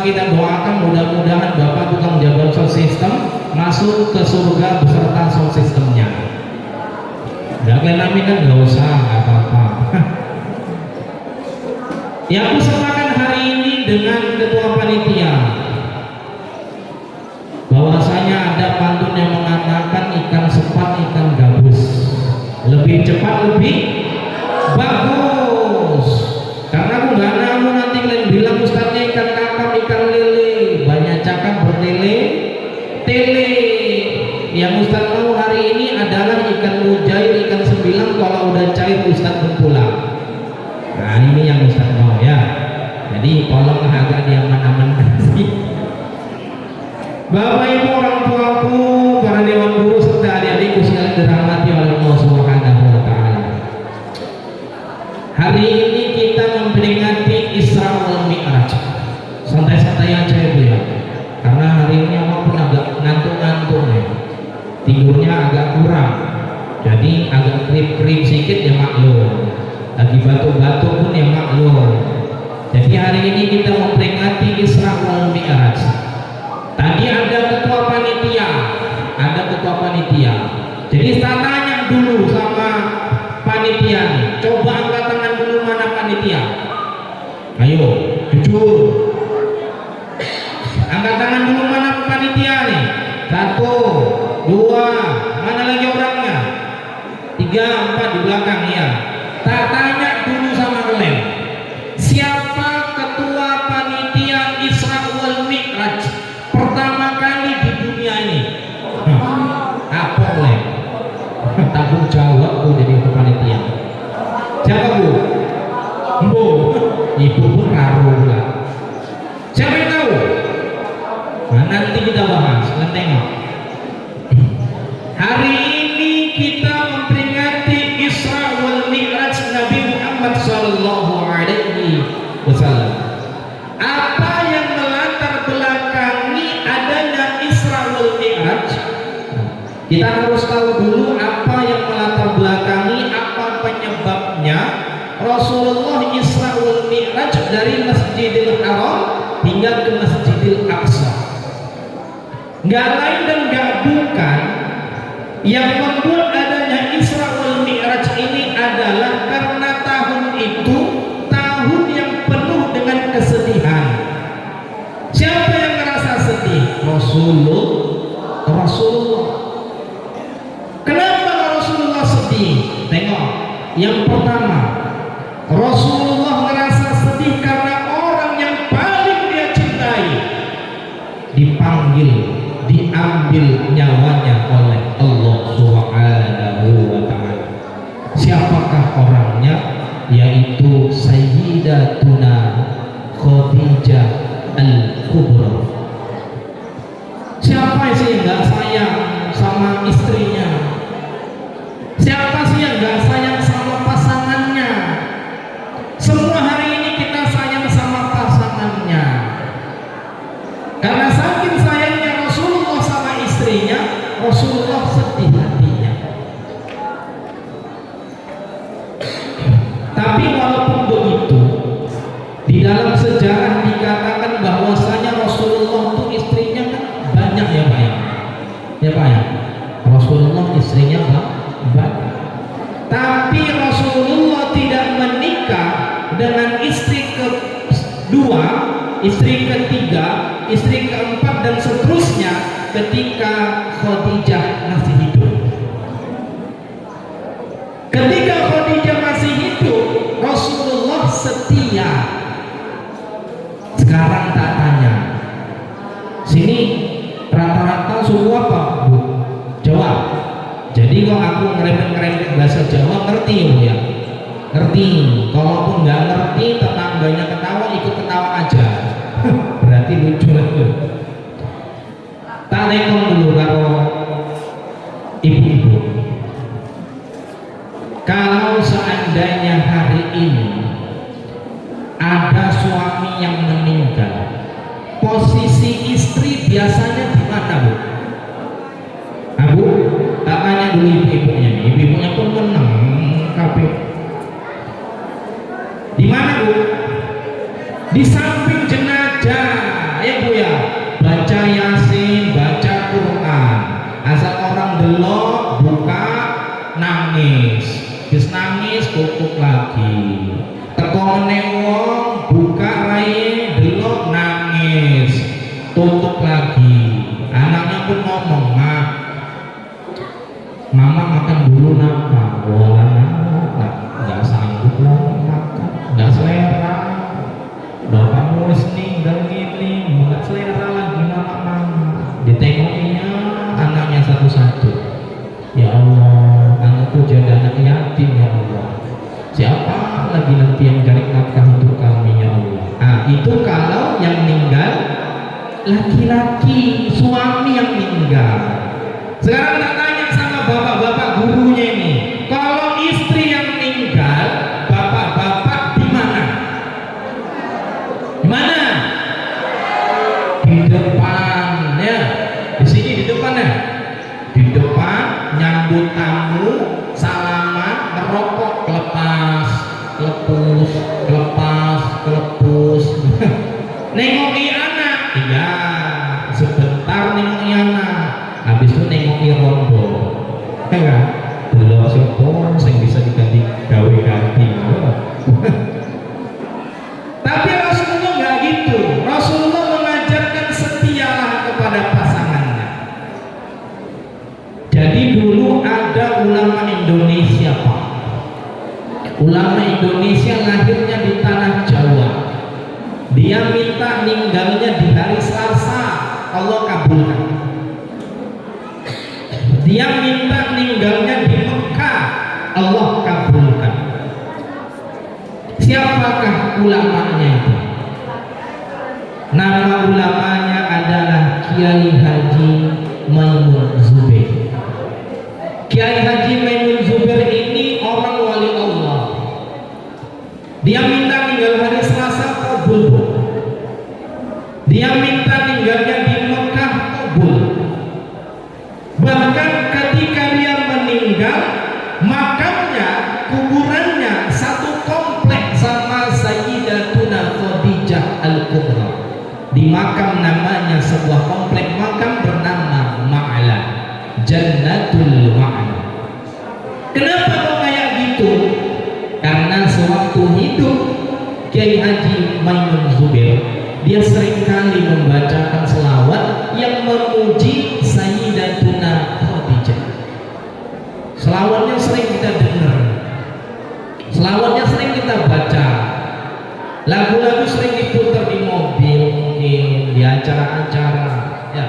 kita doakan mudah-mudahan Bapak tukang jaga sound system masuk ke surga beserta sound systemnya. Nggak kalian amin kan? Nggak usah, nggak apa-apa. Yang aku samakan hari ini dengan ketua panitia, bahwasanya ada pantun yang mengatakan ikan sepat ikan gabus, lebih cepat lebih bagus. Karena aku nggak mau nanti kalian bilang ustadznya ikan kakap ikan lele, banyak cakap bertele tele. Yang ustadz mau hari ini adalah ikan mujair ikan sembilan, kalau udah cair ustadz berpulang. Nah ini yang ustadz mau ya, jadi tolong agak diaman-amankan sih. Bapak ibu orang tuaku, para dewan guru serta adik-adikku sekalian dirahmati oleh Allah Subhanahu wa taala. Hari ini kita memperingati Isra wal Mi'raj. Santai-santai aja ya Bu ya. Karena hari ini aku pun agak ngantuk-ngantuk ya. Tidurnya agak kurang. Jadi agak krip-krip sedikit ya maklum. Lagi batuk-batuk pun ya maklum. Jadi hari ini kita memperingati Isra wal Mi'raj. Tadi ada ketua panitia, jadi saya tanya dulu sama panitia nih, coba angkat tangan dulu mana panitia, ayo jujur, angkat tangan dulu mana panitia nih, 1, 2, mana lagi orangnya, 3, 4 di belakang ya. Tak tanya dulu sama kalian, siapa ketua panitia Isra wal Mi'raj pertama kali di dunia ini? Apa boleh? Tanggung jawab Bu jadi panitia. Siapa Bu? Bu, ibu pun karo lah. Siapa yang tahu? Nah, nanti kita bahas. Kita tengok. Hari ini kita memperingati Isra wal Mi'raj Nabi Muhammad Sallallahu Alaihi Wasallam. Apa yang melatar belakangi adanya Isra wal Mi'raj? Kita harus tahu dulu apa yang melatar belakangi, apa penyebabnya Rasulullah Isra wal Mi'raj dari Masjidil Haram hingga ke Masjidil Aqsa. Nggak lain dan nggak bukan, yang membuat adanya Isra wal Mi'raj ini adalah karena tahun itu tahun yang penuh dengan kesedihan. Siapa yang merasa sedih? Rasulullah. Kenapa Rasulullah sedih? Tengok, yang pertama, Rasulullah merasa sedih karena orang yang paling dia cintai dipanggil, diambil nyawanya oleh Allah Subhanahu wa taala. Siapakah orangnya? Yaitu Sayyidatuna Khadijah Al-Kubra. Siapa sih yang nggak sayang sama istrinya? Siapa sih yang nggak sayang sama pasangannya? Semua hari ini kita sayang sama pasangannya. Karena saking sayangnya Rasulullah sama istrinya, Rasulullah sedih hatinya. Tapi walaupun begitu, di dalam sejarah dikatakan bahwasanya Rasulullah itu istrinya kan banyak ya Pak ya. Ya Pak ya. Rasulullah istrinya banyak. Tapi Rasulullah tidak menikah dengan istri kedua, istri ketiga, istri keempat dan seterusnya ketika Khadijah masih hidup. Ketika Khadijah masih hidup, Rasulullah setia. Sekarang tak tanya. Sini rata-rata suku apa Bu? Jawa. Jadi kalau aku ngerempet bahasa Jawa ngerti ya? Ngerti. Kalaupun nggak ngerti, tetangganya ketawa, ikut ketawa aja. Berarti lucu lah. Tak rekam dulu kalau ibu-ibu. Kalau seandainya hari ini ada suami yang meninggal, posisi istri biasanya di mana Bu? Abu, tak tanya dulu ibu-ibunya. Ibu-ibunya pun menang kabeh. Di mana Bu? Di samping jenazah. ini nggak selera lagi mama. Ditengokinya anaknya satu-satu. Ya Allah, anakku jadi anak yatim ya Allah. Siapa lagi nanti yang cari nafkah untuk kami ya Allah. Nah itu kalau yang meninggal laki-laki, suami yang meninggal. Sekarang tak tanya sama bapak-bapak gurunya ini, kalau istri yang meninggal, bapak-bapak di mana? Di mana? Di depan ya. Di sini di depan ya. Di depan nyambut tamu, salaman, ngerokok, lepas, lepus, lepas, lepus. Nengoki anak, iya, sebentar nengoki anak. Habis itu nengoki rondo. Enggak? Delok sapa sing bisa diganti gawe-ganti. Tapi Rasulullah enggak gitu. Rasulullah mengajarkan setialah kepada pasangannya. Jadi dulu ada ulama Indonesia, Pak. Ulama Indonesia lahirnya di tanah Jawa. Dia minta meninggalnya di hari Selasa, Allah kabulkan. Dia minta meninggalnya di Mekah, Allah kabulkan. Siapakah ulamanya itu? Nama ulamanya adalah Kiai Haji Maimun Zubair. Kiai Haji Maimun Zubair ini orang wali Allah. Dia minta tinggal hari Selasa, kabul. Dia minta tinggalnya di Mekah, kabul. Bahkan ketika dia meninggal, makamnya, kuburannya satu komplek sama Sayyidatuna Khadijah Al-Kubra. Di makam namanya sebuah komplek makam bernama Ma'la, Jannatul Ma'la. Kenapa kok kayak gitu? Karena sewaktu hidup Kiai Haji Maimun Zubair, dia seringkali membacakan selawat yang memuji Sayyidatuna Khadijah. Selawatnya sering kita dengar, selawatnya sering kita baca, lagu-lagu sering diputar di mobil, mungkin di acara-acara ya.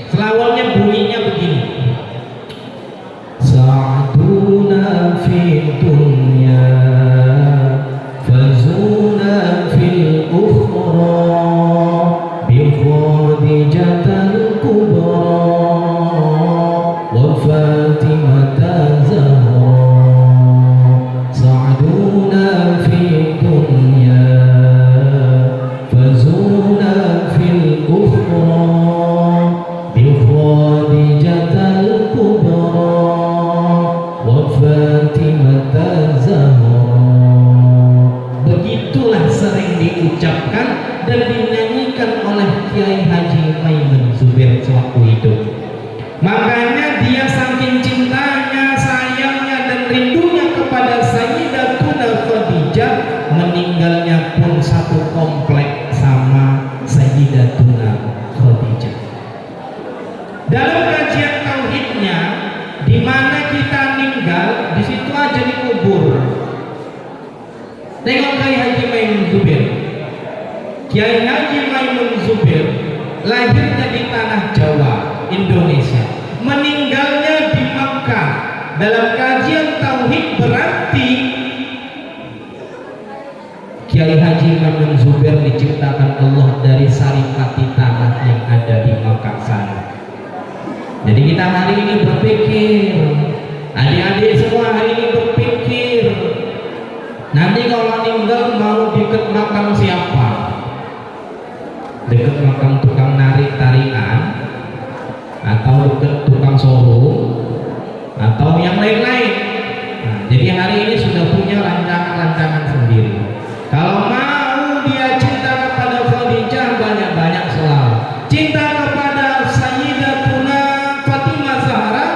Selawatnya bunyinya begini: Sa'duna fi dunya fazuna fil ukhra bi Khadijatal kubra wa Fatimata Zahra. Sa'duna fi dunya fazuna fil ukhra bi Khadijatal kubra wa Fatimata Zahra. Begitulah sering diucapkan dan dinyanyikan oleh Kiai Haji Maimun Zubair sewaktu hidup. Makanya dia saking cintanya, sayangnya dan rindunya kepada Sayyidatuna Khadijah, meninggalnya pun satu komplek sama Sayyidatuna Khadijah. Dalam kajian tauhidnya, di mana kita meninggal, di situ aja dikubur. Tengok Kiai Haji Maimun Zubair. Kiai Haji Maimun Zubair lahirnya di tanah Jawa, Indonesia. Meninggalnya di Makkah. Dalam kajian tauhid berarti Kiai Haji Maimun Zubair diciptakan Allah dari saripati tanah yang ada di Makkah sana. Jadi kita hari ini berpikir, adik-adik semua hari ini berpikir, nanti kalau meninggal mau dekat makam siapa? Dekat makam tukang narik tarian, atau dekat tukang solo, atau yang lain-lain. Nah, jadi hari ini sudah punya rancangan-rancangan sendiri. Kalau mau dia cinta kepada Khadijah, banyak-banyak selalu. Cinta kepada Sayyidatuna Fatimah Zahra,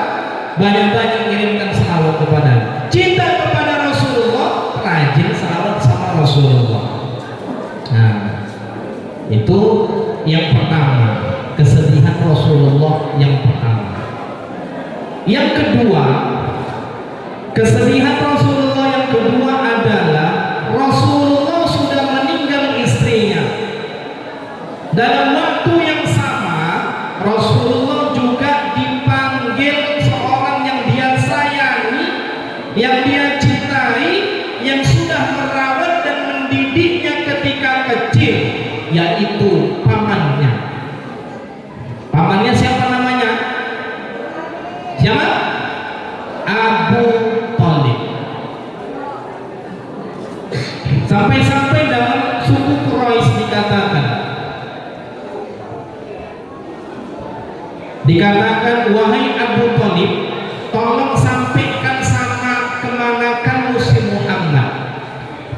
banyak-banyak kirimkan salawat kepada. Cinta kepada Rasulullah, rajin salawat sama Rasulullah. Nah, itu yang pertama, kesedihan Rasulullah yang pertama. Yang kedua, kesedihan Rasulullah yang kedua adalah Rasulullah sudah meninggal istrinya, yaitu pamannya. Pamannya siapa namanya? Siapa? Abu Thalib. Sampai-sampai dalam suku Quraisy dikatakan, wahai Abu Thalib, tolong sampaikan sama kemanakan si Muhammad.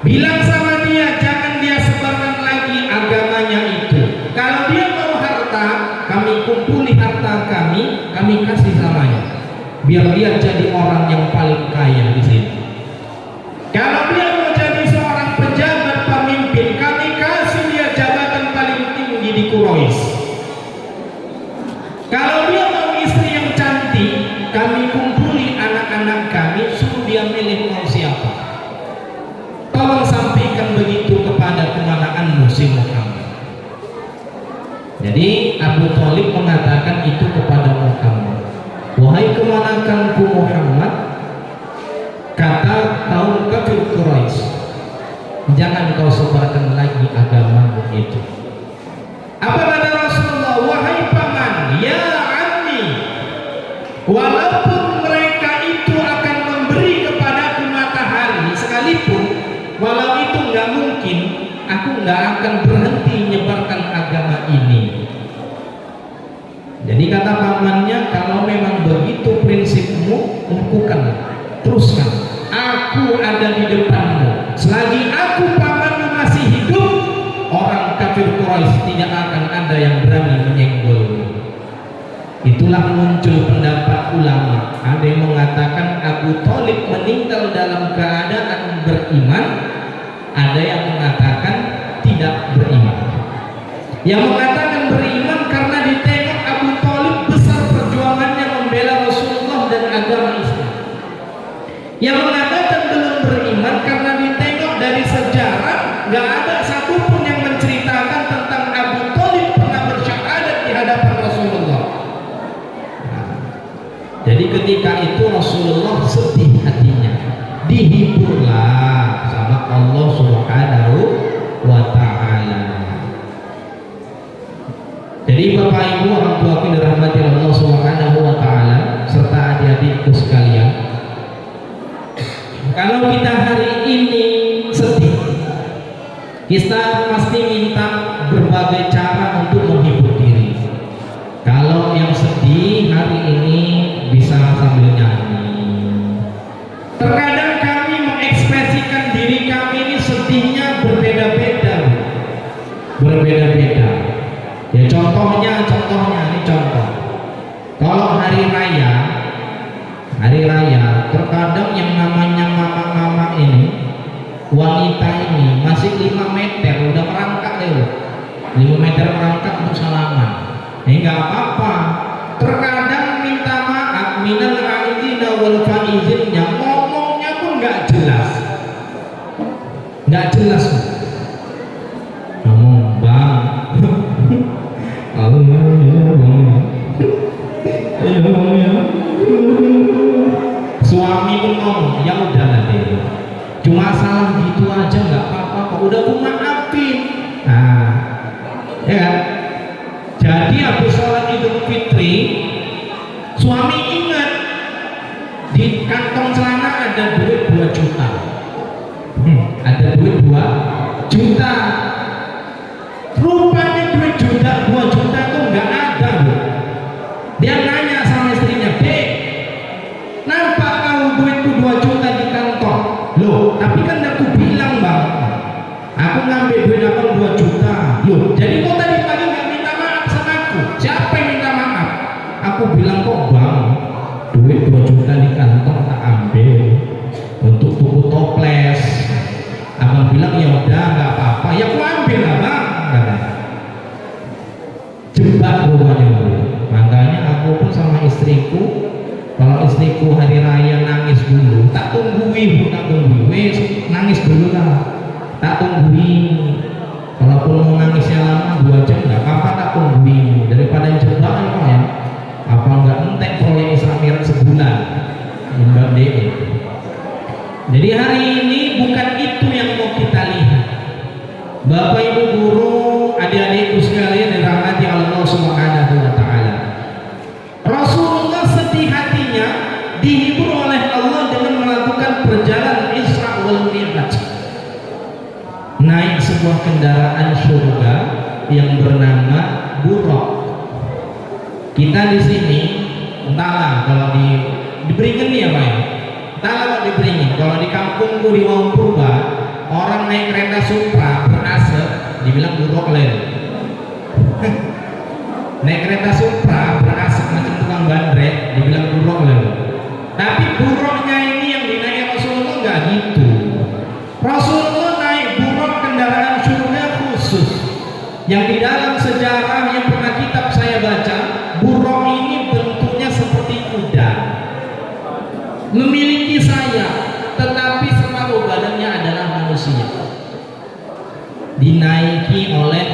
Bilang sama dia, jangan dia sebarkan lagi agamanya itu. Kalau dia mau harta, kami kumpuli harta kami kasih samanya. Biar dia jadi orang yang paling kaya di sini. Kalau dia mau jadi seorang pejabat pemimpin, kami kasih dia jabatan paling tinggi di Quraisy. Kalau dia mau istri yang cantik, kami kumpuli anak-anak kami, suruh dia milih mau siapa. Tolong sampaikan begitu kepada kemanaanmu si Muhammad. Jadi Abu Thalib mengatakan itu kepada Muhammad, wahai kemanakanku Muhammad, kata kaum kafir Quraisy, jangan kau sebarkan lagi agamamu itu. Apa kata Rasulullah? Wahai paman, ya ammi, walaupun mereka itu akan memberi kepadaku matahari sekalipun, walau itu nggak mungkin, aku nggak akan berhenti menyebarkan agama ini. Jadi kata pamannya, kalau memang begitu prinsipmu, lakukan, teruskan. Aku ada di depanmu. Selagi aku pamanmu masih hidup, orang kafir Quraisy tidak akan ada yang berani menyenggolmu. Itulah muncul pendapat ulama. Ada yang mengatakan Abu Thalib meninggal dalam keadaan beriman, ada yang mengatakan tidak beriman. Yang mengatakan beriman karena ditengok Abu Thalib besar perjuangannya membela Rasulullah dan agama Islam. Yang mengatakan belum beriman karena ditengok dari sejarah nggak ada satupun yang menceritakan tentang Abu Thalib pernah bersyahadat di hadapan Rasulullah. Jadi ketika itu Rasulullah sedih hatinya, dihiburlah sama Allah Subhanahu wa Ta'ala. Jadi Bapak Ibu orang tua yang dirahmati Allah Subhanahu wa Ta'ala serta adik-adikku sekalian, kalau kita hari ini sedih, kita pasti minta berbagai cara untuk menghibur diri. Kalau yang sedih hari ini bisa sambil nyanyi. Terkadang kami mengekspresikan diri kami ini sedihnya berbeda-beda. Berbeda-beda. Ya contohnya ini contoh. Kalau hari raya, terkadang yang namanya mama-mama ini, wanita ini masih 5 meter udah merangkak deh, 5 meter merangkak untuk salaman. Enggak apa-apa. Terkadang minta maaf, minal aidina wal faizinnya, ngomongnya pun nggak jelas. Ngomong bang, suami pun ngomong, ya udah nanti, cuma salah gitu aja nggak apa-apa, kok udah aku maafin. Nah, ya kan? Jadi habis sholat Idul Fitri, suami ingat di kantong celana ada duit 2 juta. Ada duit 2 juta. Rupanya duit 2 juta itu nggak ada, Bu. Dia nanya sama istrinya, "Dek, nampak kau duitku 2 juta di kantong?" Loh, tapi kan aku bilang, Bang, aku ngambil duit abang 2 juta. Loh, jadi kau tadi pagi nggak minta maaf sama aku? Siapa yang minta maaf? Aku bilang, kok Bang, duit 2 juta di kantong tak ambil untuk tuku toples. Abang bilang ya udah nggak apa-apa, ya aku ambil lah Bang. Jebak rumahnya. Makanya aku pun sama istriku, kalau istriku hari raya nangis dulu, tak tungguin, wes nangis dulu lah, tak tungguin. Kalaupun mau nangisnya lama 2 jam nggak apa-apa, tak tungguin daripada jebak ya. Apa nggak entek proyek Isra Mi'raj sebulan, enggak deh. Jadi hari ini bukan itu yang mau kita lihat. Bapak Ibu guru, adik kendaraan surga yang bernama buraq. Kita di sini entahlah kalau di Beringin nih ya Pak ya. Entahlah kalau di Beringin, kalau di kampungku di Wong Purba, orang naik kereta Supra berasap dibilang buraq lain. Naik kereta Supra berasap macam tukang bandrek dibilang buraq lain. Tapi buraqnya ini yang dinaik Rasulullah nggak gitu. Rasulullah naik buraq kendaraan surga khusus yang di dalam sejarah yang pernah kitab saya baca, buraq ini bentuknya seperti kuda, memiliki sayap, tetapi separuh badannya adalah manusia. Dinaiki oleh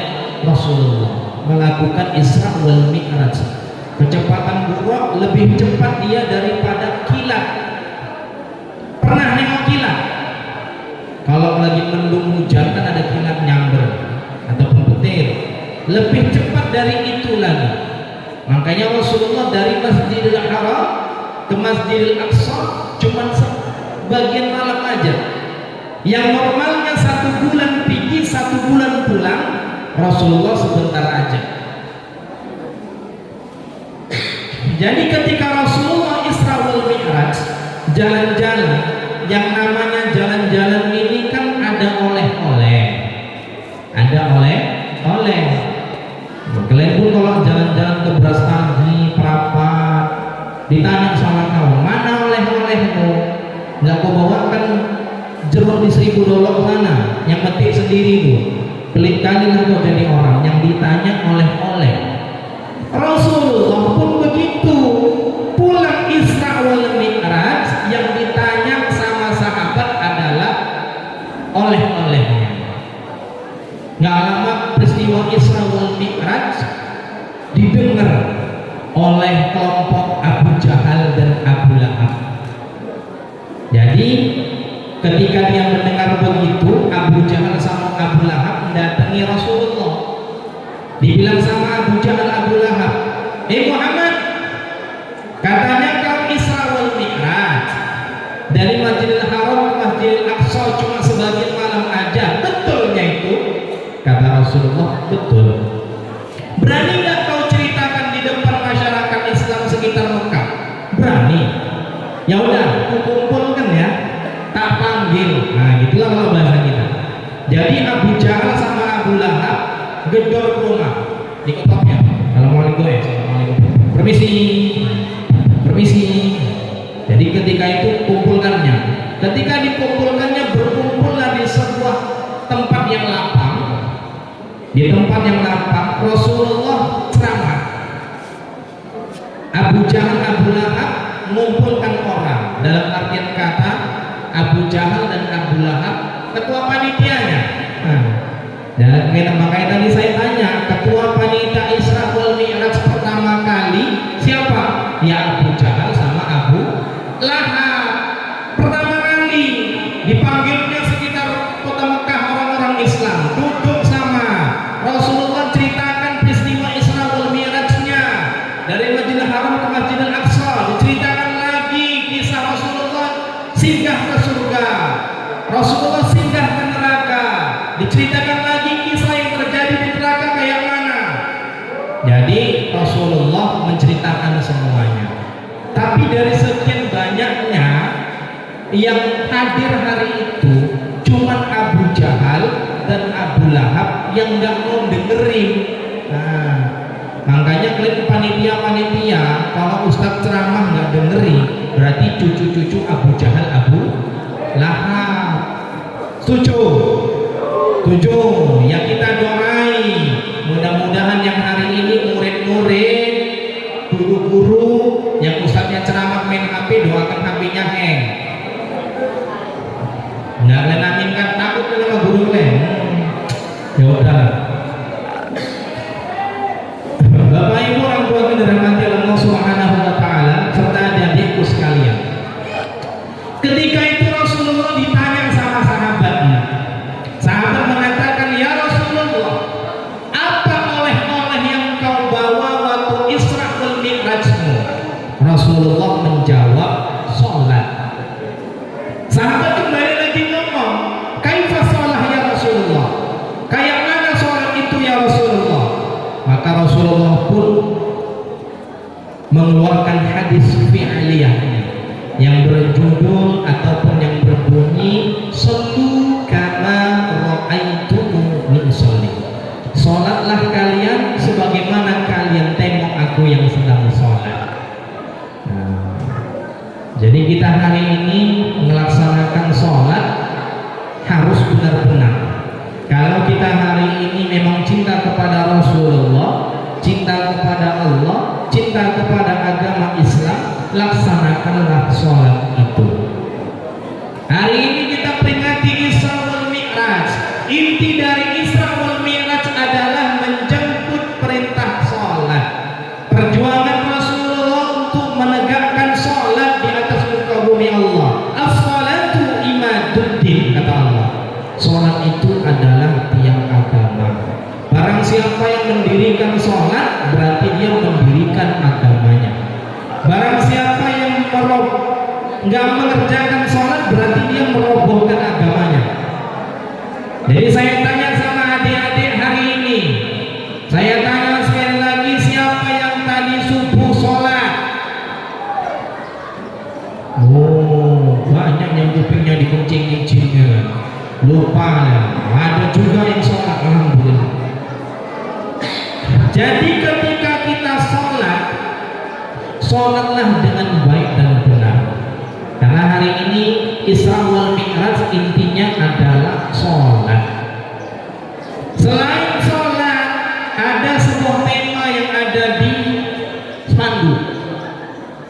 Rasulullah melakukan Isra wal Mi'raj. Kecepatan buraq lebih cepat dia daripada kilat. Pernah nengok kilat? Kalau lagi mendung hujan kan ada kilat nyamber ataupun petir, lebih cepat dari itu lagi. Makanya Rasulullah dari Masjidil Haram ke Masjidil Aqsa cuma sebagian malam aja. Yang normalnya 1 bulan pergi 1 bulan pulang, Rasulullah sebentar aja. Jadi ketika Rasulullah Isra wal Mi'raj jalan-jalan, yang namanya jalan-jalan ini kan ada oleh-oleh, ada oleh-oleh. Kalian pun kalau jalan-jalan ke Brastagi, Prapat, ditanya sama kamu, mana oleh-olehmu? Nggak kau bawakan jeruk di $1000 sana, yang petik sendiri tuh. Pelit kali lah kau jadi orang yang ditanya oleh-oleh. Rasulullah pun begitu, pulang Isra wal Mi'raj yang ditanya sama sahabat adalah oleh-olehnya. Nggak lama peristiwa Isra wal Mi'raj didengar oleh kelompok Abu Jahal dan Abu Lahab. Jadi ketika dia mendengar begitu, Abu Jahal sama Abu Lahab mendatangi Rasulullah. Dibilang sama Abu Jahal, Abu Lahab, Muhammad, katanya kau Isra wal Mi'raj dari Masjidil Haram ke Masjidil Aqsa cuma sebagian malam aja, betulnya itu? Kata Rasulullah, betul. Berani nggak kau ceritakan di depan masyarakat Islam sekitar Mekah? Berani. Ya udah, kumpulkan ya, tak panggil. Nah gitulah kalau bahasa kita. Jadi Abu Jahal sama Abu Lahab gedor rumah, diketoknya. Assalamualaikum ya, assalamualaikum. Permisi, permisi. Jadi ketika itu kumpulkannya. Ketika dikumpulkannya, berkumpullah di sebuah tempat yang lapang. Di tempat yang lapang Rasulullah ceramah. Abu Jahal, Abu Lahab mengumpulkan orang. Dalam artian kata, Abu Jahal dan Abu Lahab ketua panitianya. Dan makanya tadi saya tanya, ketua panitia Isra wal Mi'raj pertama kali siapa? Ya Abu Jahal sama Abu Lahab. Pertama kali dipanggilnya sekitar kota Mekah orang-orang Islam, duduk sama Rasulullah, ceritakan peristiwa Isra wal Mi'rajnya dari Masjidil Haram ke Masjidil Aqsa. Diceritakan lagi kisah Rasulullah singgah ke surga, Rasulullah singgah ke neraka. Diceritakan lagi kisah yang terjadi di neraka kayak mana. Jadi Rasulullah menceritakan semuanya. Tapi dari sekian banyaknya yang hadir hari itu, cuma Abu Jahal dan Abu Lahab yang nggak mau dengerin. Nah, makanya kalian panitia-panitia kalau Ustadz ceramah nggak dengerin, berarti cucu-cucu Abu Jahal, Abu Lahab. Setuju? Setuju. Ya kita doai, mudah-mudahan yang hari ini murid-murid, guru-guru yang Ustadznya ceramah main HP, doakan HP-nya hang. Nggak kalian aminkan, takut sama guru kalian. Ya udah. Bapak Ibu orang tua yang dirahmati Allah Subhanahu wa taala serta adik-adikku sekalian. Ketika itu Rasulullah ditanya sama sahabatnya. Sahabat mengatakan, "Ya Rasulullah, apa oleh-oleh yang kau bawa waktu Isra wal Mi'rajmu?" Rasulullah menjawab, "Salat." Sahabat kembali lagi ngomong, "Kaifa shalah ya Rasulullah?" Kayak Rasulullah pun mengeluarkan hadis fi'liyah yang berjudul ataupun yang berbunyi sallu kama ra'aitumuni usolli. Salatlah kalian sebagaimana kalian tengok aku yang sedang salat. Jadi kita hari ini melaksanakan salat harus benar-benar. Kalau kita hari ini memang cinta kepada Rasulullah, cinta kepada Allah, cinta kepada agama Islam, laksanakanlah sholat itu. Hari ini kita peringati Isra wal Mi'raj. Inti dari Isra wal Mi'raj adalah menjemput perintah sholat. Perjuangan Rasulullah untuk menegakkan sholat di atas muka bumi Allah. As-sholatu imaduddin, kata Allah. Sholat itu adalah tiang agama. Barang siapa yang mendirikan sholat, berarti dia mendirikan agamanya. Barang siapa yang nggak mengerjakan sholat, berarti dia merobohkan agamanya. Jadi saya tanya sama adik-adik hari ini, saya tanya sekali lagi, siapa yang tadi subuh sholat? Oh, banyak yang kupingnya dikencing-kencingnya, lupa ya. Ada juga yang sholat, alhamdulillah. Jadi ketika kita sholat, sholatlah dengan baik dan benar. Karena hari ini Isra wal Mi'raj intinya adalah sholat. Selain sholat, ada sebuah tema yang ada di spanduk,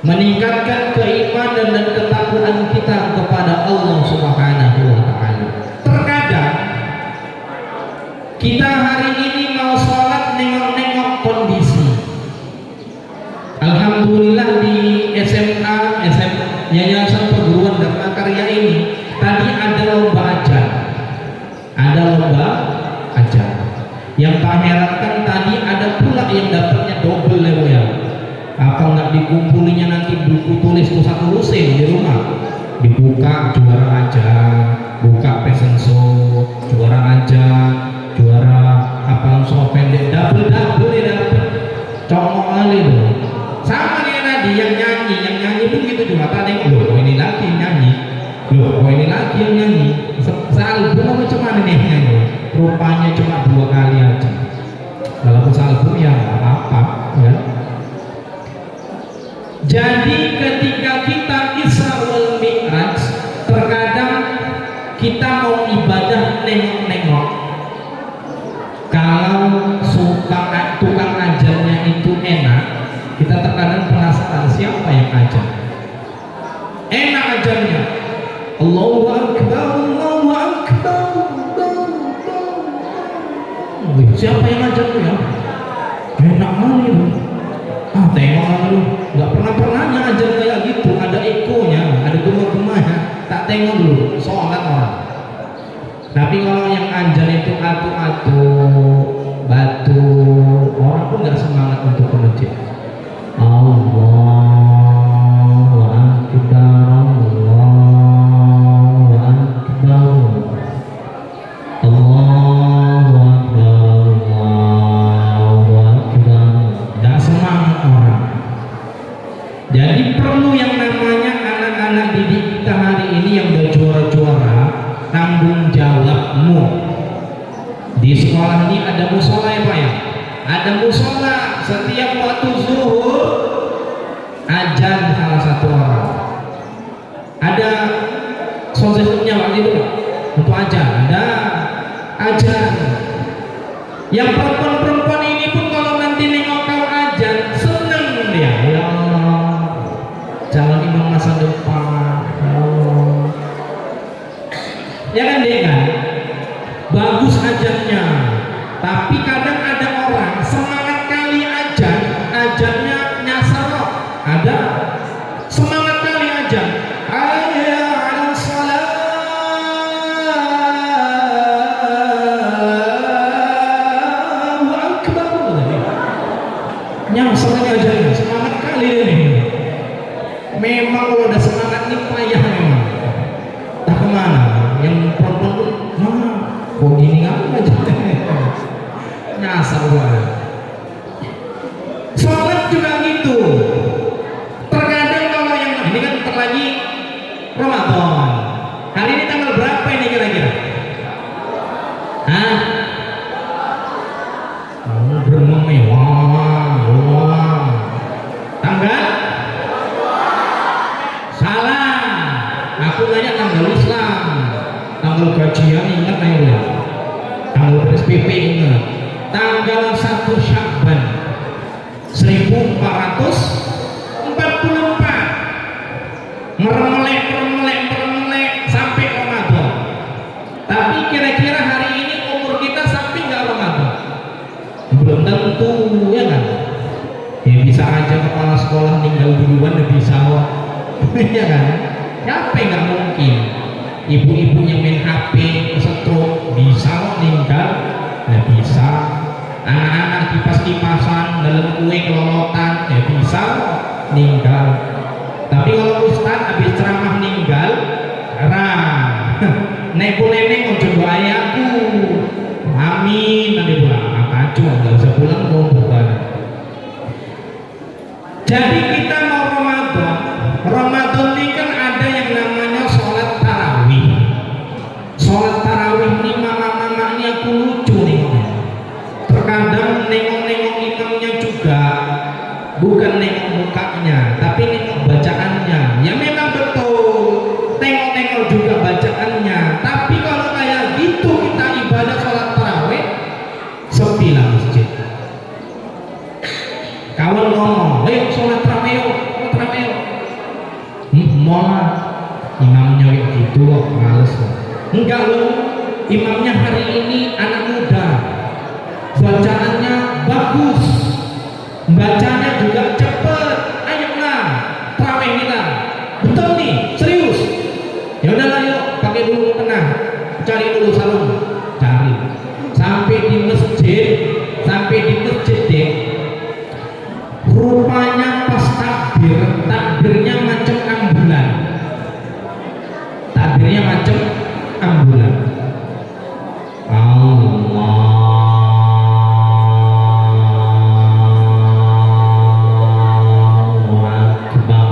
meningkatkan keimanan dan ketakwaan kita kepada Allah Subhanahu wa Ta'ala. Terkadang kita hari ini mau sholat nengok-nengok kondisi. Alhamdulillah di SMA Yayasan Perguruan Dharma Karya ini tadi ada lomba ajar. Yang tak herankan tadi ada pula yang dapatnya double level ya. Apa nggak dikumpulinya nanti buku tulis satu lusin di rumah? Dibuka juara ajar, buka fashion show, juara ajar, juara apa soal pendek, double ya dapat. Congok kali loh. Sama dia tadi yang nyanyi pun gitu juga. Tadi loh ini lagi yang nyanyi, loh ini lagi yang nyanyi. Sealbum macam mana nih yang nyanyi? Rupanya cuma 2 kali aja. Kalau sealbum ya nggak apa-apa ya. Jadi ketika kita Isra wal Mi'raj, terkadang kita mau ibadah nengok-nengok. Kalau tukang ajarnya itu enak, kita terkadang penasaran siapa yang ajar. Enak ajarnya, Allahu Akbar, Allahu Akbar. Siapa yang ajar tuh ya? Enak kali lu. Tengok lu, nggak pernah ajar kayak gitu. Ada ekonya, ada gema-gemanya. Tak tengok dulu, sholat orang. Tapi kalau yang ajar itu atu-atu, batu, orang pun nggak semangat untuk ke masjid. Allahu Akbar, Allahu Akbar, Allahu Akbar, Allahu Akbar. Nggak semangat orang. Jadi perlu yang namanya anak-anak didik kita hari ini yang udah juara-juara, tanggung jawabmu. Di sekolah ini ada musola ya Pak ya? Ada musola setiap waktu zuhur, ajan salah satu orang. Ada sosisnya waktu itu Pak, untuk ajan, ada ajan. Yang perempuan-perempuan ini pun kalau nanti nengok kau ajan, seneng dia. Ya Allah, calon imam masa depan. Ya Allah. Ya kan dia kan? Bagus ajannya. Tapi kadang ada orang semangat kali ajannya nyasar. Ada semangat kali ajan. Hayya 'alas shalah. Allahu Akbar. Nyasar ajannya, semangat kali ini. Memang kalau udah semangat nih payah memang. Tak kemana? Yang perempuan tuh kok gini aja nyasar banget. meremlek sampai Ramadan. Tapi kira-kira hari ini umur kita sampai nggak Ramadan? Belum tentu, ya kan? Ya bisa aja kepala sekolah tinggal duluan, ya bisa kok. Ya kan? Siapa yang nggak mungkin? Ibu-ibu yang main HP kesetrum bisa kok meninggal, ya bisa. Anak-anak kipas-kipasan dalam kue kelolotan, ya bisa kok meninggal. Tapi kalau ustaz habis ceramah meninggal, nenek mau coba ayahku, amin, nanti pulang kacau, nggak usah pulang mau bukan. Jadi kita mau Ramadan ini kan ada yang namanya sholat tarawih. Sholat tarawih ini mama-mamanya aku lucu nih. Terkadang nengok-nengok imamnya juga, bukan nengok mukanya, tapi nengok bacaannya. Ya memang betul, tengok-tengok juga bacaannya. Tapi kalau kayak gitu kita ibadah sholat tarawih, sepi lah masjid. Kawan ngomong, ayo sholat tarawih yuk, Mola imamnya gitu kok, males. Enggak loh, imamnya hari ini anak muda, bacaannya bagus, bacanya juga cepet. Ayolah tarawih kita, betul nih, serius. Ya udahlah yuk, pakai dulu tengah, cari dulu sarung, cari sampai di masjid deh. Rupanya pas takbirnya macam ambulan. Allahu Akbar.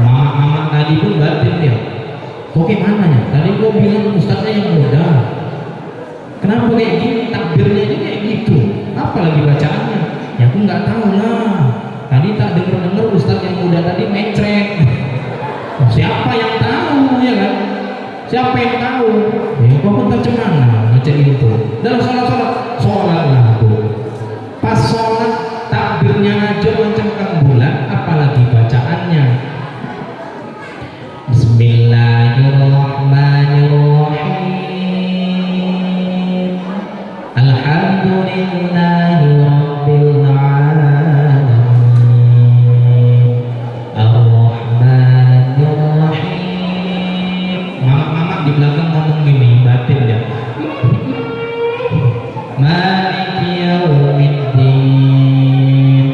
Mama tadi pun batin dia. Kok gimana ya? Tadi gua bilang ustaznya yang muda. Kenapa kayak gini? Takbirnya ini kayak gitu. Apa lagi bacaannya? Ya aku nggak tahu lah. Tadi tak dengar ustaz yang muda tadi mencret. Siapa yang tahu, ya kan? Siapa yang tahu? Ya kok pun tercemana ngecek itu. Dalam sholat lah tuh. Pas sholat takbirnya aja macam kambulan, apalagi bacaannya. Bismillahirrahmanirrahim. Alhamdulillahi rabbil alamin. Ar-Rahmanirrahim. Mama di belakang ngomong gini, batin ya. Maliki yaumiddin.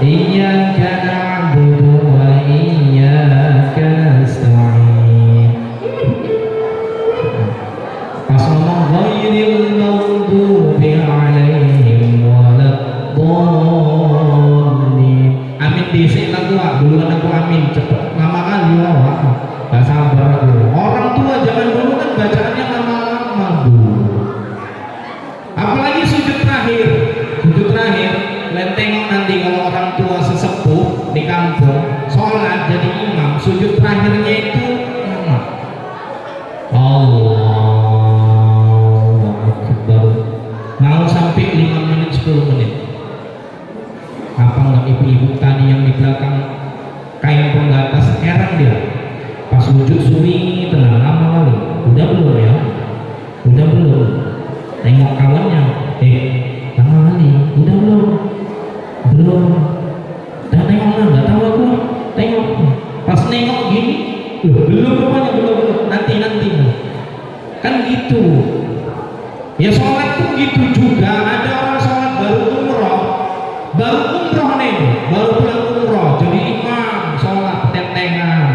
Iyyaka na'budu wa iyyaka nasta'in. Pas ngomong ghairil maghdubi 'alaihim waladdallin. Amin dhisik lagu duluan aku amin cepet lama kali ya Wak. Gak sabar aku. Orang tua zaman dulu kan bacaannya lama-lama dulu. Apalagi sujud terakhir, tengok nanti kalau orang tua sesepuh di kampung sholat jadi imam, sujud terakhirnya itu lama. Allahu Akbar. Mau sampai 5 menit 10 menit. Apa nggak ibu-ibu tadi yang di belakang kain pembatas heran dia. Pas sujud sunyi tenang lama kali. Udah belum ya? Udah belum? Tengok kawannya. Lama kali. Udah belum? Belum. Dah tengok lah, nggak tahu aku. Tengok. Pas nengok gini, belum rupanya belum. Nanti. Kan gitu. Ya sholat tuh gitu juga. Ada orang sholat baru umroh nih, baru pulang umroh. Jadi imam sholat tetengan.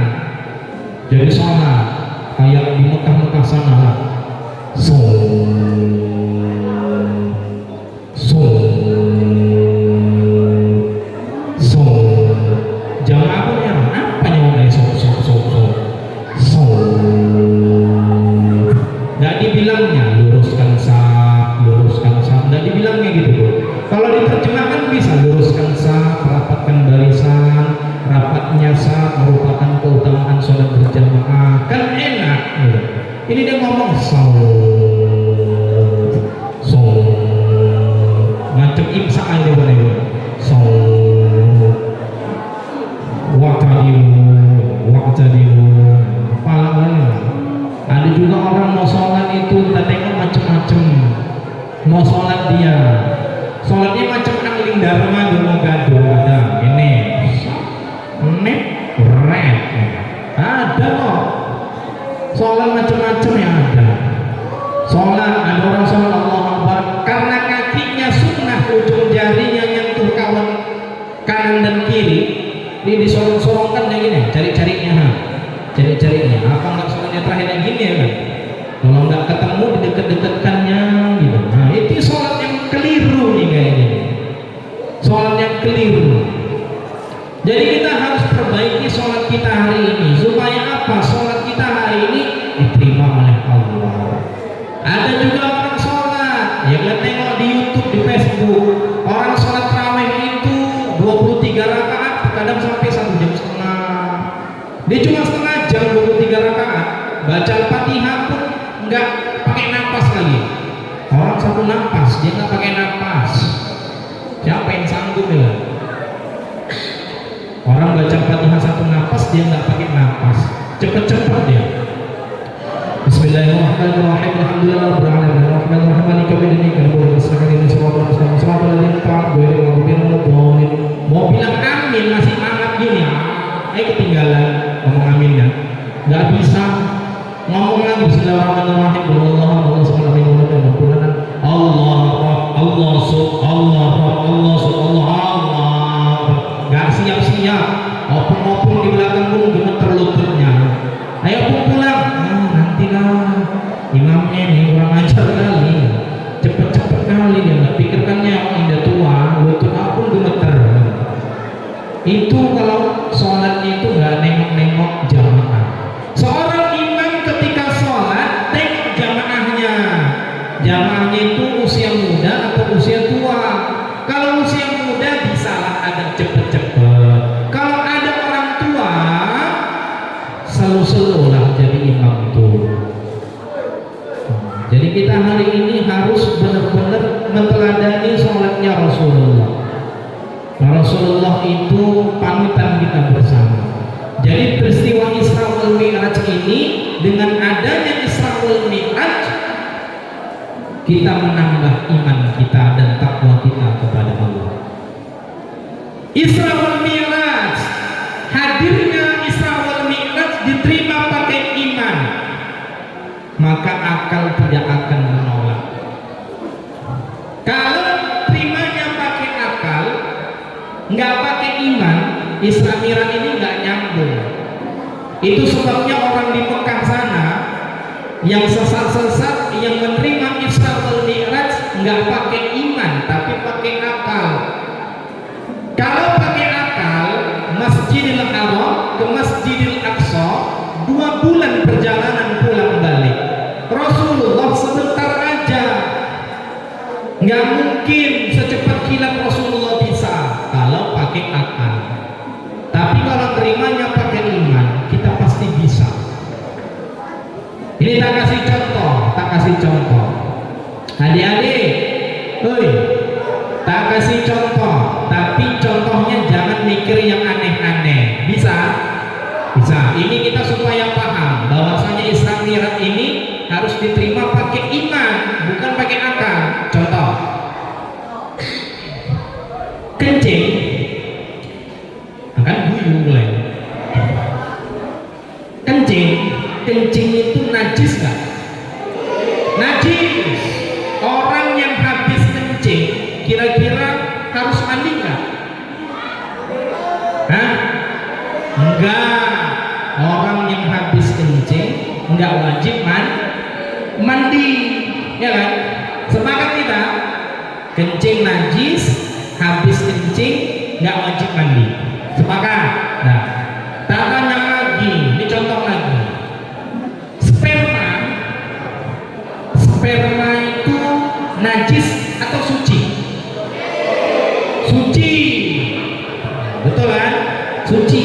Jadi sholat kayak di Mekah sana lah. Jamaah punya apa yang nggak dibilangnya luruskan saf, nggak dibilangnya gitu bro. Kalau diterjemahkan bisa luruskan saf, rapatkan barisan, rapatnya saf merupakan keutamaan sholat berjamaah, kan enak gitu. Ini dia ngomong macam imsak mau sholat dia, sholatnya macam angling dharma mau gaduh ada ini net red ada kok, sholat macam-macam yang ada. Sholat ada orang sholat Allah Akbar karena kakinya sunnah, ujung jarinya nyentuh kawan kanan dan kiri, ini disorong-sorongkan yang gini, cari-carinya, apa nggak sholatnya terakhir yang gini ya kan? Kalau nggak ketemu didekat-dekatkannya gitu. Nah itu sholat yang keliru nih kayaknya, sholat yang keliru. Jadi kita harus perbaiki sholat kita hari ini supaya apa? Sholat kita hari ini diterima oleh Allah. Ada juga orang sholat, ya kita tengok di YouTube, di Facebook, orang sholat tarawih itu 23 rakaat, kadang sampai 1 jam setengah. Dia cuma setengah jam 23 rakaat, baca Al-Fatihah pun nggak pakai napas lagi. Orang satu napas, dia nggak pakai napas. Siapa yang sanggup ya? Orang baca Fatihah satu napas, dia nggak pakai napas, cepet-cepet dia. Bismillahirrahmanirrahim. Alhamdulillahirabbil alamin. Arrahmanirrahim. Maliki yaumiddin. Iyyaka na'budu wa iyyaka nasta'in. Shiratal mustaqim. Shiratal ladzina an'amta 'alaihim ghairil maghdubi 'alaihim. Mau bilang amin masih hangat gini. Ketinggalan ngomong aminnya. Nggak bisa. Ngomong lagi Bismillahirrahmanirrahim. Allah nggak siap-siap, opung-opung di belakang pun gemeter lututnya. Ayo opung pulang, nanti lah imamnya nih kurang ajar kali, cepet-cepet kali dia nggak pikirkannya udah tua, lutut pun gemeter. Itu kalau sholatnya itu nggak nengok-nengok jamaah. Seorang imam ketika sholat tengok jamaahnya, jamaahnya itu usia muda atau usia tua. Kalau usia muda bisalah ada cepet-cepet. Kalau ada orang tua, selalu lah jadi imam itu. Jadi kita hari ini harus benar-benar meneladani sholatnya Rasulullah. Rasulullah itu panutan kita bersama. Jadi peristiwa Isra wal Mi'raj ini, dengan adanya Isra wal Mi'raj, kita menambah iman kita dan takwa kita kepada Allah. Isra wal Mi'raj, hadirnya Isra wal Mi'raj diterima pakai iman, maka akal tidak akan menolak. Kalau terimanya pakai akal, nggak pakai iman, Isra Mi'raj ini nggak nyambung. Itu sebabnya orang di Mekah sana yang sesat-sesat, yang menerima Isra wal Mi'raj nggak pakai iman tapi pakai akal. Kalau pakai akal, Masjidil Haram ke Masjidil Aqsa 2 bulan perjalanan pulang balik. Rasulullah sebentar aja, nggak mungkin secepat kilat Rasulullah bisa kalau pakai akal. Tapi kalau terimanya pakai iman, kita pasti bisa. Ini tak kasih contoh, adik-adik, tak kasih contoh, tapi contohnya jangan mikir yang aneh-aneh. Bisa? Ini kita supaya paham bahwasanya Isra Mi'raj ini harus diterima pakai iman, bukan pakai akal. Contoh, kencing, akan buyung mulai. Kencing itu najis nggak? Najis. Orang yang habis kencing kira-kira harus mandi nggak? Enggak. Orang yang habis kencing nggak wajib mandi, ya kan? Sepakat kita? Kencing najis, habis kencing nggak wajib mandi. Sepakat? Nah, tak tanya lagi, ini contoh lagi. Sperma itu najis atau suci? Suci, betul kan? Suci.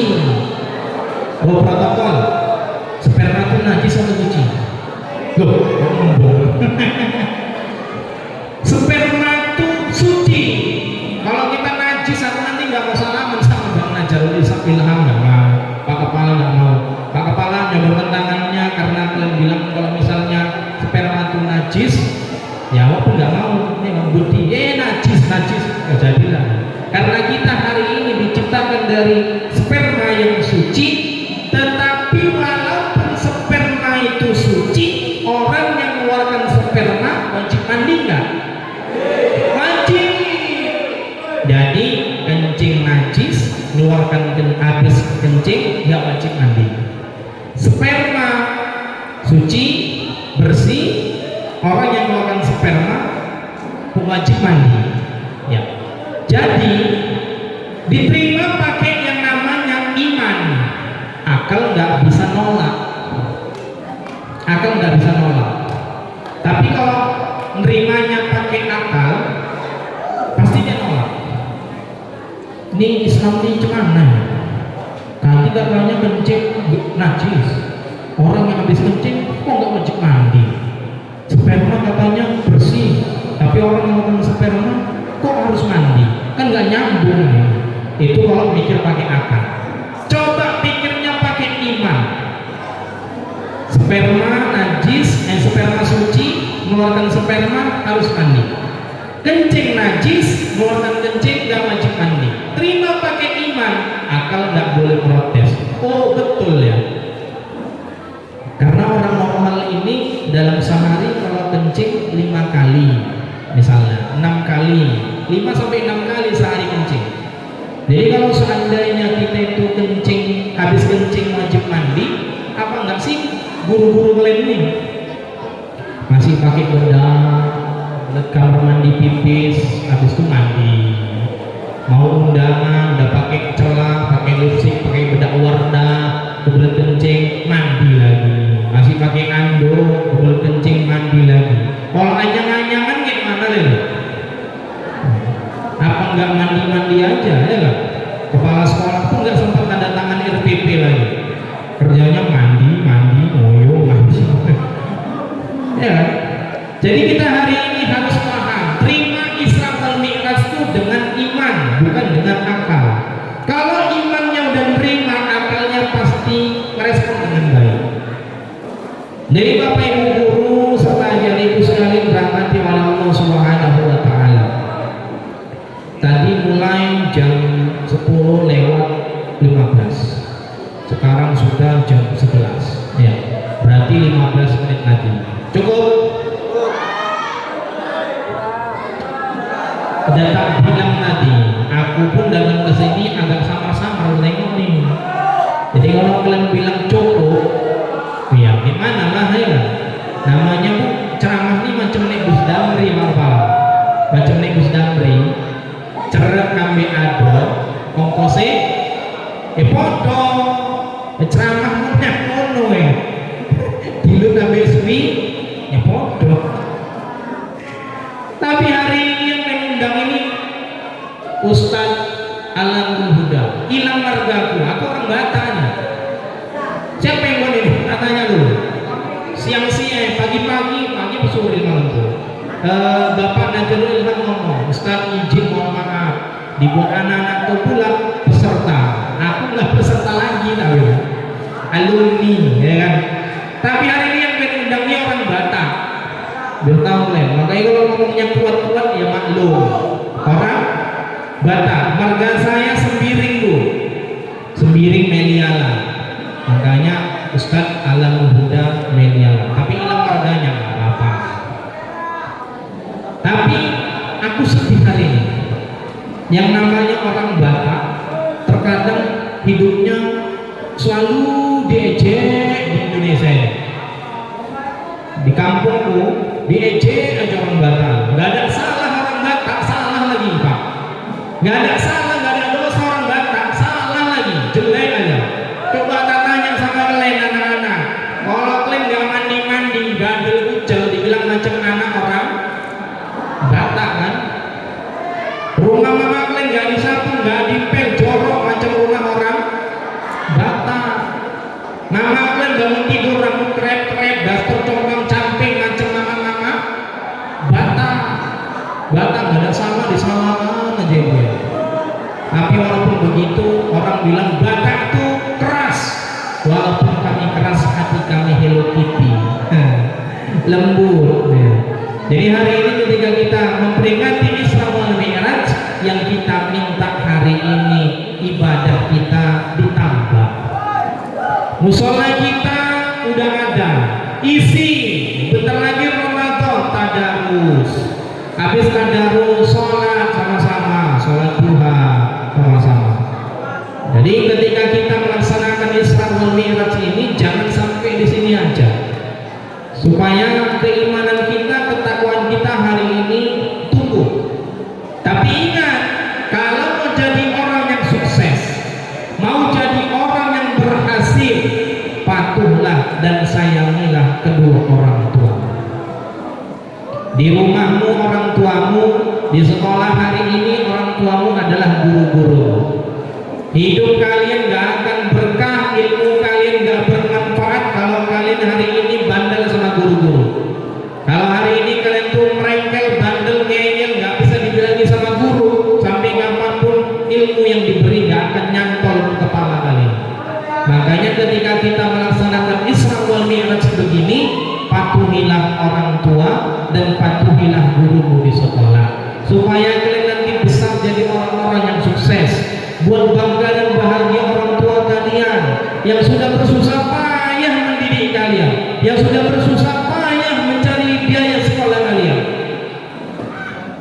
Protokol, sperma itu najis atau suci? Loh, sperma itu suci. Kalau kita najis, aku nanti nggak mau salaman sama Bang Najarul Ilham, nggak mau. Pak Kepala nggak mau. Pak Kepala nyoba tangannya karena kalian bilang kalau misalnya sperma itu najis, ya walaupun nggak mau. kencing najis, mengeluarkan habis kencing nggak wajib mandi. Sperma suci bersih, orang yang mengeluarkan sperma wajib mandi. Ya, jadi diterima pakai yang namanya iman. Akal nggak bisa nolak, akal nggak bisa nolak. Tapi kalau nerimanya pakai akal, pasti dia nolak. Ini Islam ini gimana? Tadi katanya kencing najis, orang yang habis kencing kok nggak wajib mandi. Sperma katanya bersih, tapi orang yang makan sperma kok harus mandi? Kan nggak nyambung. Itu kalau mikir pakai akal. Coba pikirnya pakai iman. Sperma najis, sperma suci, mengeluarkan sperma harus mandi. Kencing najis, mengeluarkan kencing nggak wajib mandi. Terima pakai iman, akal nggak boleh protes. Oh betul ya. Karena orang normal ini dalam sehari kalau kencing 5 kali, misalnya 6 kali, 5 sampai 6 kali sehari kencing. Jadi kalau seandainya kita itu kencing, habis kencing wajib mandi, apa enggak sih guru-guru kalian ini masih pakai bedak, kamar mandi pipis, habis itu mandi. Mau undangan, udah pakai celah, pakai lipstick, pakai bedak warna, kebelet kencing, mandi lagi. Masih pakai anduk, kebelet kencing, mandi lagi. Kalau anyang-anyangan kayak mana lagi? Apa enggak mandi-mandi aja, ya enggak? Kepala sekolah pun enggak sempat tanda tangan RPP lagi. Kerjanya mandi, ngoyo, mandi. Ya kan? Jadi kita hari ini harus paham, terima Isra wal Mi'raj itu dengan iman, bukan dengan akal. Kalau imannya udah terima, akalnya pasti merespon dengan baik. Jadi Bapak Ibu guru serta ajar-ibu sekalian dirahmati oleh Allah Subhanahu wa taala. Tadi mulai jam 10:15. Sekarang sudah jam 11. Ya, berarti 15 menit lagi. Cukup? Udah tak bilang tadi, aku pun datang ke sini agak samar-samar nengok nih. Jadi kalau kalian bilang cukup, ya gimana lah ya. Namanya bu ceramah ini macam nek Gus Damri apa? Macam nek Gus Damri. Cerak kami ada, kongkose, podo, ceramah punya mono ya. Dilu kami suwi, ya podo. Tapi hari ini yang mengundang ini Ustadz Alamul Huda, hilang margaku. Aku orang Batak nih. Siapa yang mau ini? Katanya dulu. Siang-siang, pagi-pagi, pagi sore malam tuh. Bapak Najrul Ilham ngomong, Ustadz izin mohon maaf, dibuat anak-anak tuh pulang peserta. Aku nggak peserta lagi, tahu ya? Alumni, ya kan? Tapi hari ini yang mengundangnya orang Batak. Biar tahu lah. Makanya kalau ngomongnya kuat-kuat ya maklum. Orang Batak. Marga saya Sembiring bu, Sembiring Meliala. Makanya Ustadz Alamul Huda Meliala. Tapi hilang marganya nggak apa-apa. Tapi aku sedih hari ini. Yang namanya orang Batak terkadang hidupnya selalu diejek di Indonesia. Di kampungku diejek aja orang Batak. Nggak ada salah orang Batak, salah lagi Pak. Nggak ada salah, nggak ada dosa orang Batak, salah lagi, jelek aja. Coba tanya sama kalian anak-anak. Kalau kalian nggak mandi-mandi, gadel kucel, dibilang macam anak orang Batak kan? Rumah mama kalian nggak disapu, nggak dipel, jorok macam rumah orang Batak. Mama kalian bangun tidur rambut krep-krep, daster congkang camping macam mama-mama Batak. Batak nggak ada sama, disalahkan aja dia. Tapi walaupun begitu, orang bilang Batak itu keras. Walaupun kami keras, hati kami Hello Kitty. Lembut ya. Jadi hari ini ketika kita memperingati Isra wal Mi'raj, yang kita minta hari ini ibadah kita ditambah. Musola kita udah ada, isi. Bentar lagi Ramadan tadarus. Habis tadarus sholat sama-sama, sholat duha sama Jadi ketika kita melaksanakan Isra wal Mi'raj ini jangan sampai di sini aja, supaya keimanan kita, ketakwaan kita hari ini tumbuh. Tapi ingat, kalau mau jadi orang yang sukses, mau jadi orang yang berhasil, patuhlah dan sayangilah kedua orang tua. Di rumahmu orang tuamu, di sekolah hari ini orang tuamu adalah guru-guru. Hidup kalian gak akan berkah, ilmu kalian gak bermanfaat kalau kalian hari ini bandel sama guru-guru. Kalau hari ini kalian tuh merengkel, bandel, ngeyel, gak bisa dibilangin sama guru, sampai kapanpun ilmu yang diberi gak akan nyantol ke kepala kalian. Makanya ketika kita melaksanakan Isra wal Mi'raj begini, patuhilah orang tua dan patuhilah gurumu di sekolah, supaya kalian nanti besar jadi orang-orang yang sukses. Buat bangga dan bahagia orang tua kalian yang sudah bersusah payah mendidik kalian, yang sudah bersusah payah mencari biaya sekolah kalian.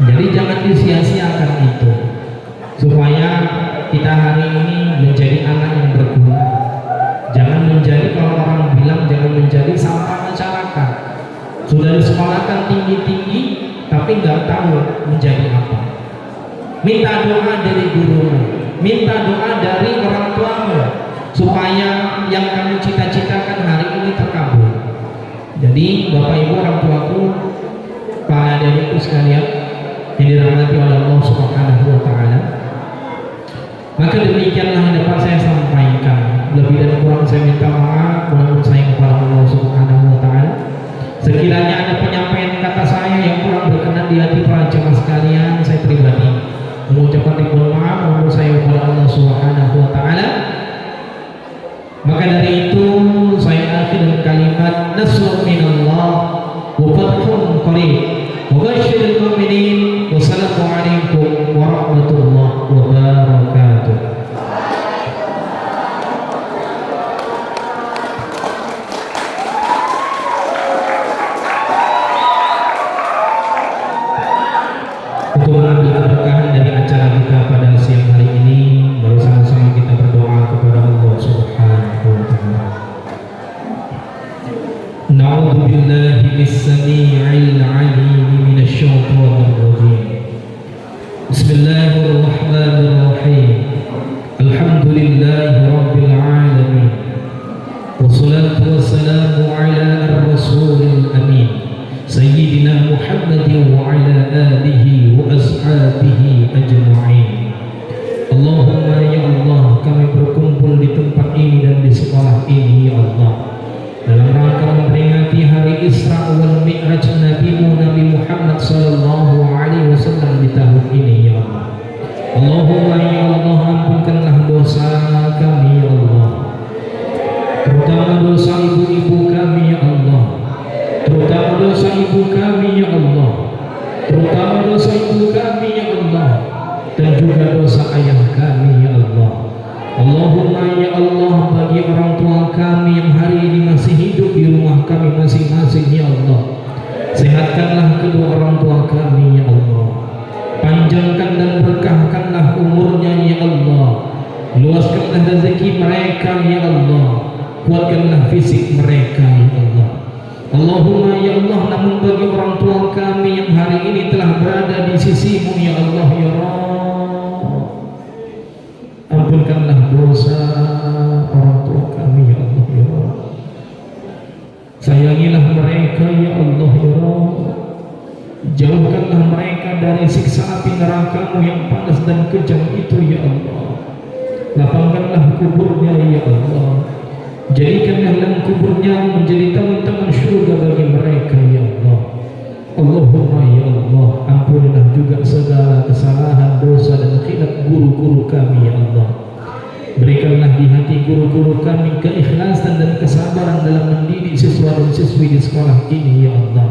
Jadi jangan disia-siakan itu, supaya kita hari ini menjadi anak yang berguna. Jangan menjadi, kalau orang bilang jangan menjadi sampah masyarakat. Sudah disekolahkan tinggi-tinggi tapi nggak tahu menjadi apa. Minta doa dari gurumu, minta doa dari orang tuamu, supaya yang kamu cita-citakan hari ini terkabul. Jadi Bapak Ibu orang tuaku, para adik-adikku sekalian yang dirahmati oleh Allah Subhanahu wa Ta'ala, maka demikianlah yang dapat saya sampaikan. Lebih dan kurang saya minta maaf, mohon saya kepada Allah Subhanahu wa Ta'ala. Sekiranya ada penyampaian kata saya yang kurang berkenan di hati para jemaah sekalian, saya pribadi mengucapkan ribuan maaf, mohon saya kepada Allah Subhanahu wa Ta'ala. Maka dari itu saya akhir kalimat nasrun minallah wa fathun qarib wa basyiril mu'minin. Wassalamualaikum warahmatullahi wabarakatuh. Untuk mengambil keberkahan dari acara kita pada siang hari ini, mari sama-sama kita berdoa kepada Allah Subhanahu wa Ta'ala. Na'udzu billahi mis-sami'il 'alim minasy syaithanir rajim. Bismillahirrahmanirrahim. Alhamdulillahi rabbil alamin. Wassalatu wassalamu ala ar-rasulil amin. Sayyidina Muhammadin wa ala alihi wa ashabihi ajma'in. Allahumma ya Allah, kami berkumpul di tempat ini dan di sekolah ini ya Allah, dalam rangka memperingati hari Isra wal Mi'raj Nabi Muhammad sallallahu alaihi wasallam di tahun ini ya Allah. Allahumma ya Allah, ampunkanlah dosa kami ya Allah, terutama dosa ibu-ibu kami ya Allah, terutama dosa ibu kami ya Allah, terutama dosa ibu kami ya Allah, dan juga dosa ayah kami ya Allah. Allahumma ya Allah, bagi orang tua kami yang hari ini masih hidup di rumah kami masing-masing ya Allah, sehatkanlah kedua orang tua kami ya Allah, panjangkan dan berkahkanlah umurnya ya Allah, luaskanlah rezeki mereka ya Allah, kuatkanlah fisik mereka ya Allah. Allahumma ya Allah, namun bagi orang tua kami yang hari ini telah berada di sisimu ya Allah ya Rabb, ampunkanlah dosa orang tua kami ya Allah ya Rabb, sayangilah mereka ya Allah ya Rabb, jauhkanlah mereka dari siksa api neraka-Mu yang panas dan kejam itu ya Allah, lapangkanlah kuburnya ya Allah, jadikanlah dalam kuburnya menjadi taman-taman surga bagi mereka ya Allah. Allahumma ya Allah, ampunilah juga segala kesalahan, dosa dan khilaf guru-guru kami ya Allah. Berikanlah di hati guru-guru kami keikhlasan dan kesabaran dalam mendidik siswa dan siswi di sekolah ini ya Allah.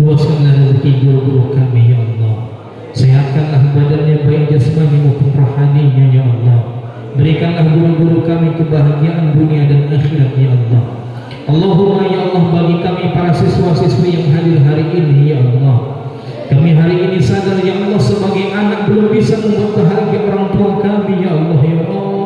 Luaskanlah rezeki guru-guru kami ya Allah, sehatkanlah badannya baik jasmani maupun rohaninya ya Allah. Berikanlah guru-guru kami kebahagiaan dunia dan akhirat ya Allah. Allahumma ya Allah, bagi kami para siswa-siswi yang hadir hari ini ya Allah, kami hari ini sadar ya Allah, sebagai anak belum bisa membuat bahagia orang tua kami ya Allah ya Allah.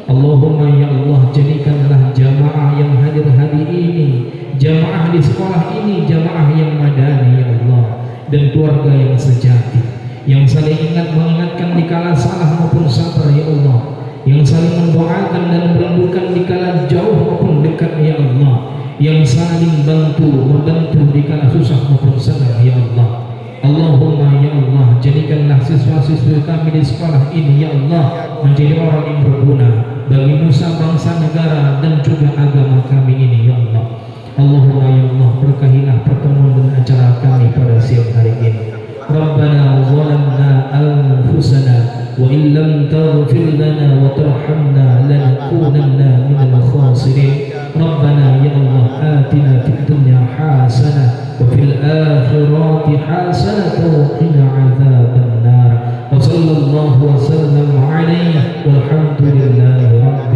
Allahumma ya Allah, jadikanlah jamaah yang hadir hari ini, jamaah di sekolah ini, jamaah yang madani ya Allah, dan keluarga yang sejati, yang saling ingat mengingatkan dikala salah maupun sabar ya Allah, yang saling mendoakan dan merindukan dikala jauh maupun dekat ya Allah, yang saling membantu dikala susah maupun senang ya Allah. Allahumma ya Allah, jadikanlah siswa-siswi kami di sekolah ini ya Allah menjadi orang yang berguna bagi nusa bangsa negara dan juga agama kami ini ya Allah. Allahumma ya Allah, berkahilah pertemuan dan acara kami pada siang hari ini. Rabbana zalamna anfusana wa in lam taghfir lana wa tarhamna lanakunanna minal khasirin. Rabbana ya Allah, atina fid dunya hasanah wa fil akhirati hasanah wa qina adzaban nar. Wa sallallahu wa sallam alaihi walhamdulillahi rabbil